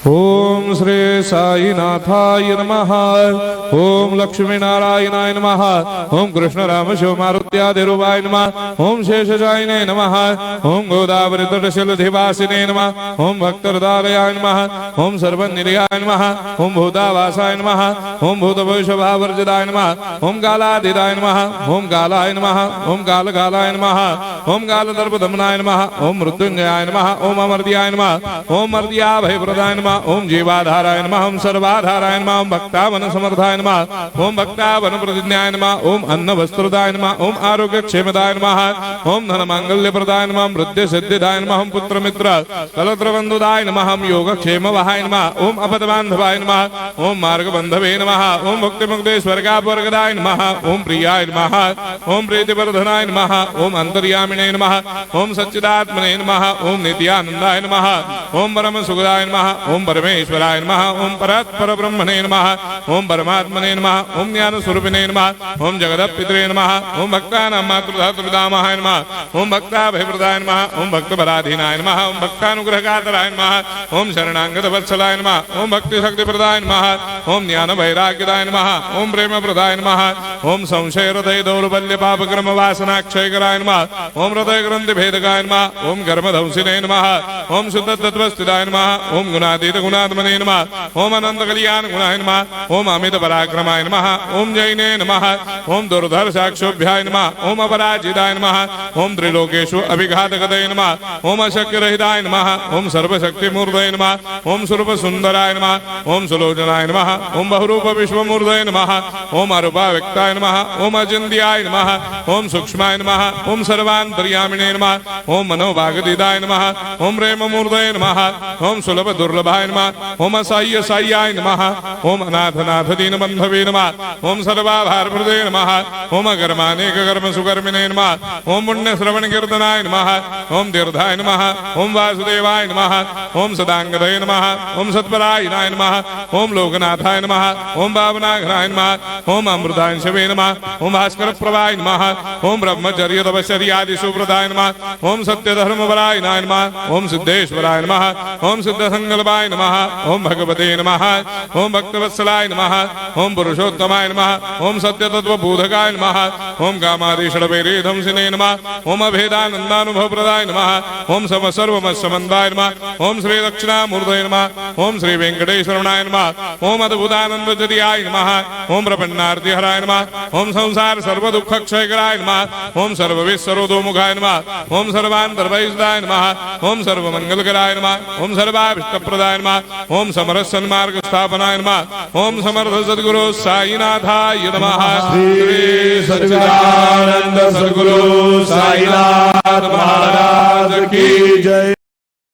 ओम श्री साईनाथाय नमः। ओम लक्ष्मी नारायणाय नमः। ओम कृष्ण राम शिव मारुत्यादिरूपाय नमः। ओम शेषशायिने नमः। ओम गोदावरी तटशिलधिवासिने नमः। ओम भक्तहृदयाय नमः। ओम सर्वनिलयाय नमः। ओम भूतावासाय नमः। ओम भूतभविष्यभावर्जिताय नमः। ओम कालाधीताय नमः। ओम कालाय नमः। ओम कालकालाय नमः। ओम कालदर्पदमनाय नमः। ओम मृत्युंजयाय नमः। ओम अमर्त्याय नमः। ओम मर्त्याभयप्रदाय नमः। ओम जीवाधाराय नमः। ओम सर्वाधाराय नमः। ओम भक्तावन समर्थाय नमः। ओम भक्तावन प्रतिज्ञाय नमः। ओम अन्न वस्त्रदाय नमः। ओम आरोग्य क्षेमदाय नमः। ओम धन मांगल्य प्रदाय नमः। ओम वृद्धि सिद्धिदाय नमः। ओम पुत्र मित्र कलत्र बंधुदाय नमः। ओम योग क्षेम वहाय नमः। ओम अपद बांधवाय नमः। ओम मार्ग बंधवे नमः। ओम भक्ति मुक्ति स्वर्गापवर्गदाय नमः। ओम प्रियाय नमः। ओम प्रीतिवर्धनाय नमः। ओम अंतर्यामिने नमः। ओम सच्चिदात्मने नमः। ओम नित्यानंदाय नमः। ओम परम सुखदाय नमः। ओम परमेश्वराय नमः। ओम परात्पर ब्रह्मणे नमः। ओम परमात्मने नमः। ओम ज्ञान स्वरूपिणे नमः। ओम जगदपितरे नमः। ओम भक्तानां मातृधातृपितामहाय नमः। ओम भक्ताभयप्रदाय नमः। ओम भक्तपराधीनाय नमः। ओम भक्तानुग्रहकातराय नमः। ओम शरणागत वत्सलाय नमः। ओम भक्ति शक्ति प्रदाय नमः। ओम ज्ञान वैराग्यदाय नमः। ओम प्रेम प्रदाय नमः। ओम संशय हृदय दौर्बल्य पापक्रम वासना क्षयकराय नमः। ओम हृदय ग्रंथि भेदकाय नमः। ओम कर्मधंसिने नमः। ओम शुद्ध तत्वस्थिताय नमः। ओम गुणातीत गुणात्मने नमः। ओम अनंत कल्याण गुणाय नमः। ओम अमित पराक्रमाय नमः। ओम जैने नमः। ओम दुर्धर्षाक्षोभ्याय नमः। ओम अपराजिताय नमः। ओम त्रिलोकेषु अभिघातगतये नमः। ओम अशक्य रहिताय नमः। ओम सर्वशक्ति मूर्धये नमः। ओम स्वरूप सुंदराय नमः। ओम सुलोचनाय नमः। ओम बहुरूप विश्वमूर्धये नमः। ओम अरूपाव्यक्ताय नमः। ओम अचिन्त्याय नमः। ओम सूक्ष्माय नमः। ओम सर्वान्तर्यामिने नमः। ओम मनोभागदिदाय नमः। ओम प्रेममूर्धये नमः। ओम सुलभ दुर्लभाय नमः। ओम असाह्य साह्याय नमः। ओम अनाथनाथ दीनबन्धवे नमः। ओम सर्वाभारप्रदे नमः। ओम अकर्मानेक कर्म सुकर्मिणे नमः। ओम पुण्य श्रवण कीर्तनाय नमः। ओम तीर्थाय नमः। ओम वासुदेवाय नमः। ओम सदांगदये नमः। ओम सत्परायणाय नमः। ओम लोकनाथाय नमः। ओम भावनाघ्नाय नमः। ओम अमृतांशवे नमः। ओम भास्कर प्रभाय नमः। ओम ब्रह्मचर्य तपश्चर्यादि सुप्रदाय नमः। ओम सत्य धर्मपरायणाय नमः। ओम सिद्धेश्वराय नमः। ओम सिद्ध संकल्पाय नमः। ओम भगवते नमः। ओम भक्तवत्सलाय नमः। ओम पुरुषोत्तमाय नमः। ओम सत्य तत्व बोधकाय नमः। ओम कामादिषडवैरे धंसिने नमः। ओम अभेदानंदानुभव प्रदाय नमः। ओम सम सर्वमस्समन्दाय नमः। ओम श्री दक्षिणामूर्तये नमः। ओम श्री वेंकटेश्वरनाय नमः। ओम अद्भुतानंदजतियाय नमः। ओम प्रपन्नार्ति हराय नमः। ओम संसार सर्व दुख क्षयकराय नमः। ओम सर्वविश्वरोधोमुखाय नमः। ओम सर्वान्तर्वैसदाय नमः। ओम सर्वमंगलकराय नमः। ओम सर्वाभिष्टप्रदाय नमः। ओम समरस सन्मार्ग स्थापनाय नमः। ओम समर्थ सद्गुरु साईनाथाय नमः। श्री सच्चिदानंद सद्गुरु साईनाथ महाराज की जय।